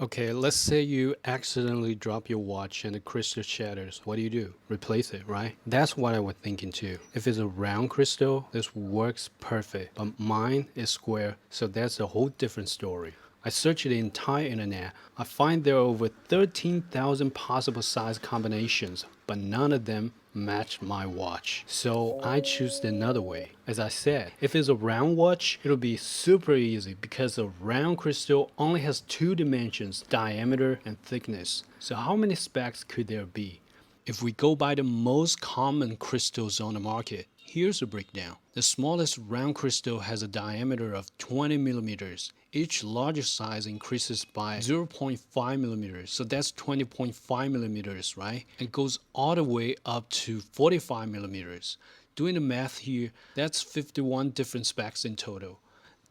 Okay, let's say you accidentally drop your watch and the crystal shatters. What do? Replace it, right? That's what I was thinking too. If it's a round crystal, this works perfect. But mine is square, so that's a whole different story. I searched the entire internet. I find there are over 13,000 possible size combinations, but none of them match my watch. So I choose another way. As I said, if it's a round watch, it'll be super easy because a round crystal only has two dimensions, diameter and thickness. So how many specs could there be? If we go by the most common crystals on the market, here's a breakdown. The smallest round crystal has a diameter of 20 millimeters. Each larger size increases by 0.5 millimeters, so that's 20.5 millimeters, right? It goes all the way up to 45 millimeters. Doing the math here, that's 51 different specs in total.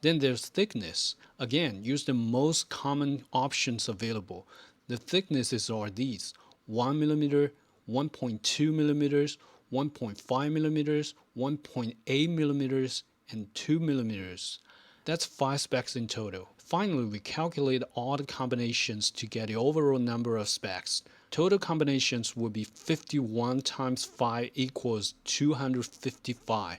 Then there's thickness. Again, use the most common options available. The thicknesses are these: 1 millimeter, 1.2 millimeters, 1.5 millimeters, 1.8 millimeters, and 2 millimeters. That's 5 specs in total. Finally, we calculate all the combinations to get the overall number of specs. Total combinations will be 51 times 5 equals 255.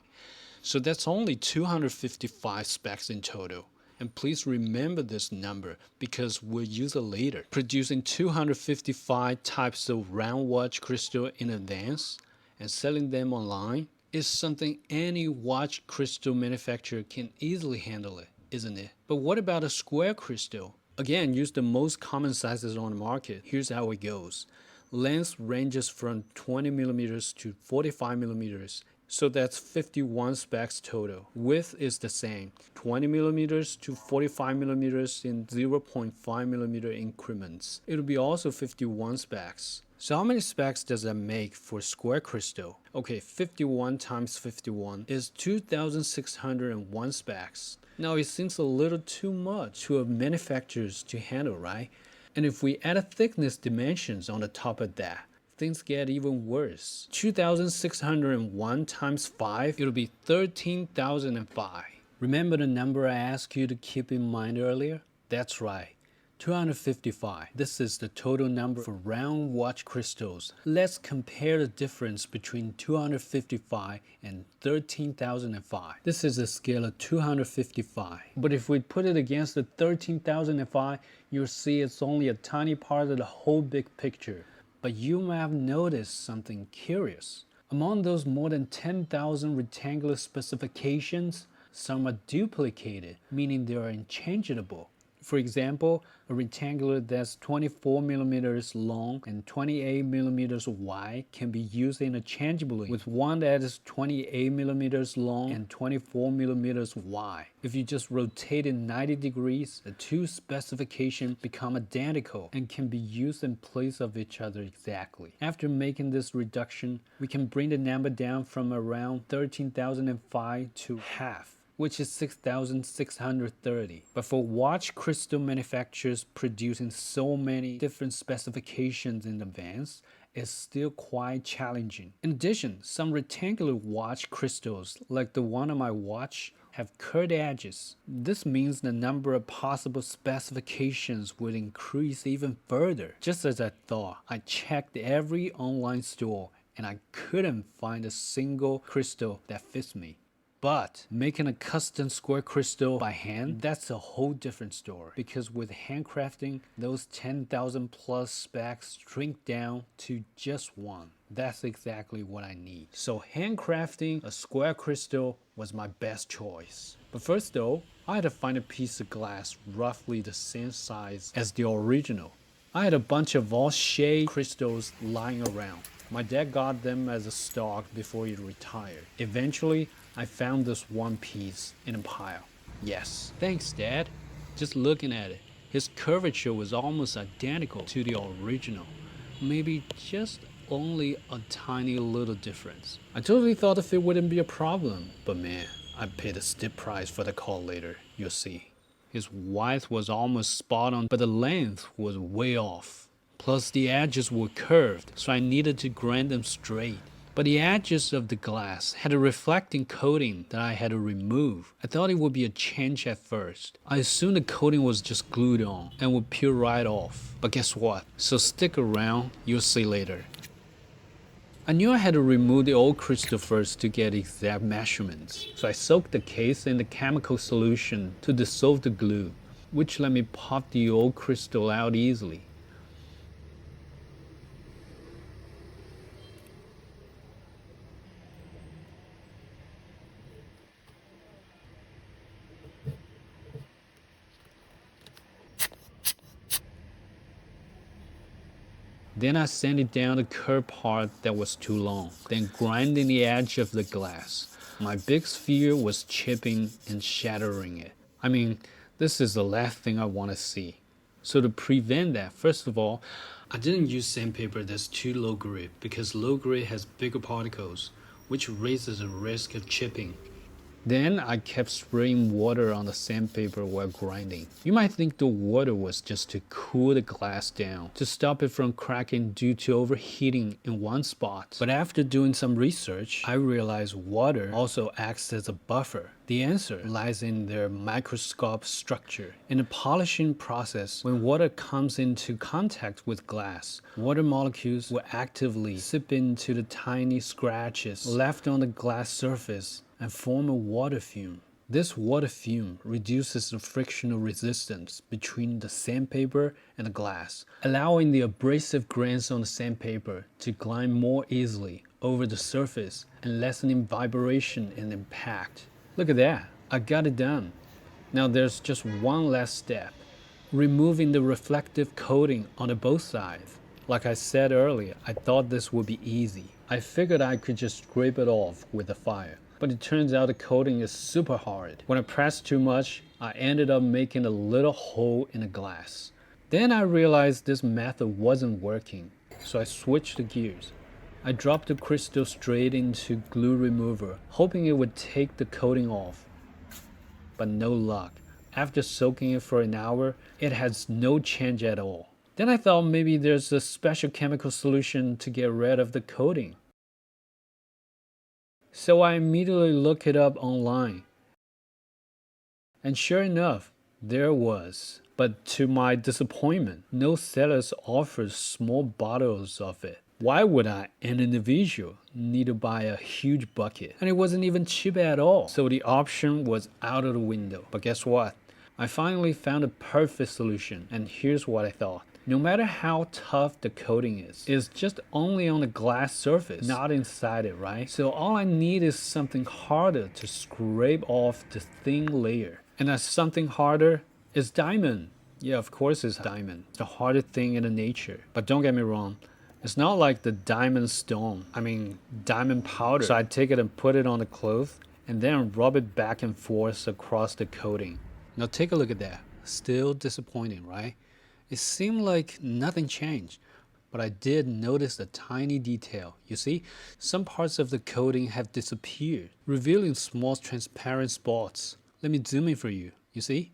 So that's only 255 specs in total. And please remember this number because we'll use it later. Producing 255 types of round watch crystal in advance and selling them online is something any watch crystal manufacturer can easily handle it, isn't it? But what about a square crystal? Again, use the most common sizes on the market. Here's how it goes. Length ranges from 20 millimeters to 45 millimeters. So that's 51 specs total. Width is the same, 20 millimeters to 45 millimeters in 0.5 millimeter increments. It'll be also 51 specs. So how many specs does that make for square crystal? Okay, 51 times 51 is 2,601 specs. Now it seems a little too much to a manufacturers to handle, right? And if we add a thickness dimensions on the top of that, things get even worse. 2,601 times 5, it'll be 13,005. Remember the number I asked you to keep in mind earlier? That's right, 255. This is the total number for round watch crystals. Let's compare the difference between 255 and 13,005. This is a scale of 255. But if we put it against the 13,005, you'll see it's only a tiny part of the whole big picture. But you may have noticed something curious. Among those more than 10,000 rectangular specifications, some are duplicated, meaning they are interchangeable. For example, a rectangular that's 24 millimeters long and 28 millimeters wide can be used interchangeably with one that is 28 millimeters long and 24 millimeters wide. If you just rotate it 90 degrees, the two specifications become identical and can be used in place of each other exactly. After making this reduction, we can bring the number down from around 13,005 to half, which is 6,630. But for watch crystal manufacturers producing so many different specifications in advance, it's still quite challenging. In addition, some rectangular watch crystals, like the one on my watch, have curved edges. This means the number of possible specifications would increase even further. Just as I thought, I checked every online store and I couldn't find a single crystal that fits me. But making a custom square crystal by hand, that's a whole different story. Because with handcrafting, those 10,000 plus specs shrink down to just one. That's exactly what I need. So handcrafting a square crystal was my best choice. But first though, I had to find a piece of glass roughly the same size as the original. I had a bunch of all shade crystals lying around. My dad got them as a stock before he retired. Eventually, I found this one piece in a pile. Yes, thanks Dad. Just looking at it, his curvature was almost identical to the original. Maybe just only a tiny little difference. I totally thought the fit wouldn't be a problem, but man, I paid a steep price for the call later, you'll see. His width was almost spot on, but the length was way off. Plus the edges were curved, so I needed to grind them straight. But the edges of the glass had a reflecting coating that I had to remove. I thought it would be a change at first. I assumed the coating was just glued on and would peel right off. But guess what? So stick around, you'll see later. I knew I had to remove the old crystal first to get exact measurements. So I soaked the case in the chemical solution to dissolve the glue, which let me pop the old crystal out easily. Then I sanded down the curved part that was too long, then grinding the edge of the glass. My big fear was chipping and shattering it. I mean, this is the last thing I want to see. So to prevent that, first of all, I didn't use sandpaper that's too low grade because low grade has bigger particles, which raises the risk of chipping. Then I kept spraying water on the sandpaper while grinding. You might think the water was just to cool the glass down, to stop it from cracking due to overheating in one spot. But after doing some research, I realized water also acts as a buffer. The answer lies in their microscopic structure. In the polishing process, when water comes into contact with glass, water molecules will actively seep into the tiny scratches left on the glass surface and form a water fume. This water fume reduces the frictional resistance between the sandpaper and the glass, allowing the abrasive grains on the sandpaper to glide more easily over the surface and lessening vibration and impact. Look at that, I got it done. Now there's just one last step, removing the reflective coating on both sides. Like I said earlier, I thought this would be easy. I figured I could just scrape it off with a fire. But it turns out the coating is super hard. When I pressed too much, I ended up making a little hole in the glass. Then I realized this method wasn't working, so I switched the gears. I dropped the crystal straight into glue remover, hoping it would take the coating off. But no luck. After soaking it for an hour, it has no change at all. Then I thought maybe there's a special chemical solution to get rid of the coating. So I immediately looked it up online. And sure enough, there was. But to my disappointment, no sellers offered small bottles of it. Why would I, an individual, need to buy a huge bucket? And it wasn't even cheap at all. So the option was out of the window. But guess what? I finally found a perfect solution. And here's what I thought. No matter how tough the coating is, it's just only on the glass surface, not inside it, right? So all I need is something harder to scrape off the thin layer. And that something harder is diamond. Yeah, of course it's diamond. It's the hardest thing in the nature. But don't get me wrong, it's not like the diamond stone. I mean, diamond powder. So I take it and put it on the cloth and then rub it back and forth across the coating. Now take a look at that. Still disappointing, right? It seemed like nothing changed, but I did notice a tiny detail. You see, some parts of the coating have disappeared, revealing small transparent spots. Let me zoom in for you. You see?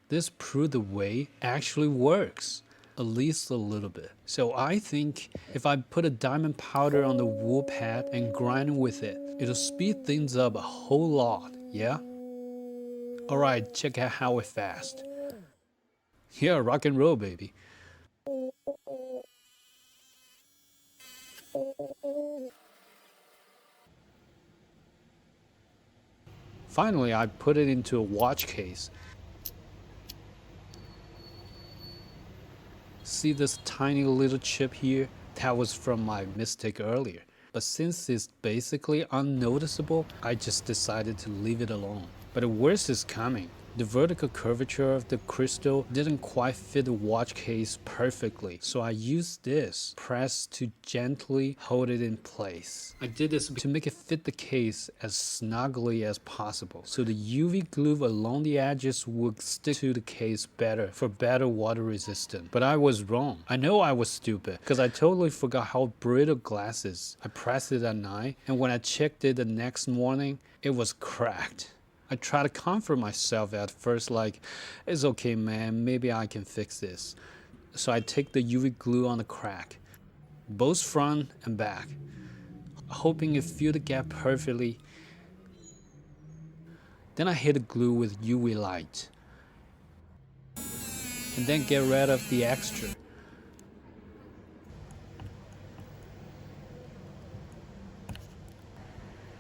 This proved the way actually works, at least a little bit. So I think if I put a diamond powder on the wool pad and grind with it, it'll speed things up a whole lot, yeah? Alright, check out how it fast. Yeah, rock and roll, baby. Finally, I put it into a watch case. See this tiny little chip here? That was from my mistake earlier. But since it's basically unnoticeable, I just decided to leave it alone. But the worst is coming. The vertical curvature of the crystal didn't quite fit the watch case perfectly, so I used this press to gently hold it in place. I did this to make it fit the case as snugly as possible, so the UV glue along the edges would stick to the case better for better water resistance. But I was wrong. I know I was stupid, because I totally forgot how brittle glass is. I pressed it at night, and when I checked it the next morning, it was cracked. I try to comfort myself at first, like, it's okay, man, maybe I can fix this. So I take the UV glue on the crack, both front and back. hoping it filled the gap perfectly. Then I hit the glue with UV light, and then get rid of the extra.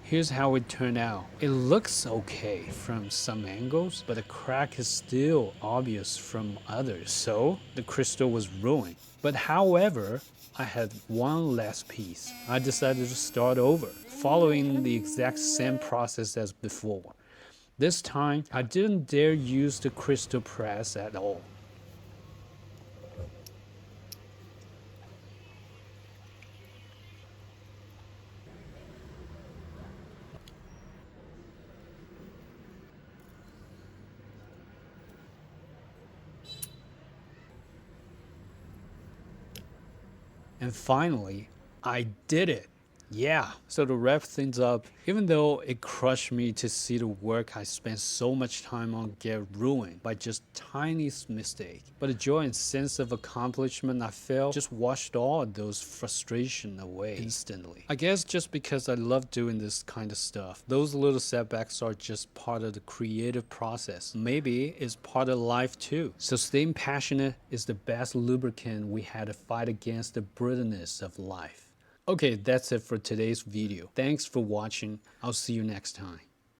Here's how it turned out. It looks okay from some angles, but the crack is still obvious from others, so the crystal was ruined. But however, I had one last piece. I decided to start over, following the exact same process as before. This time, I didn't dare use the crystal press at all. And finally, I did it. Yeah, so to wrap things up, even though it crushed me to see the work I spent so much time on get ruined by just tiniest mistake, but the joy and sense of accomplishment I felt just washed all of those frustration away instantly. I guess just because I love doing this kind of stuff, those little setbacks are just part of the creative process. Maybe it's part of life too. So staying passionate is the best lubricant we had to fight against the brittleness of life. Okay, that's it for today's video. Thanks for watching. I'll see you next time.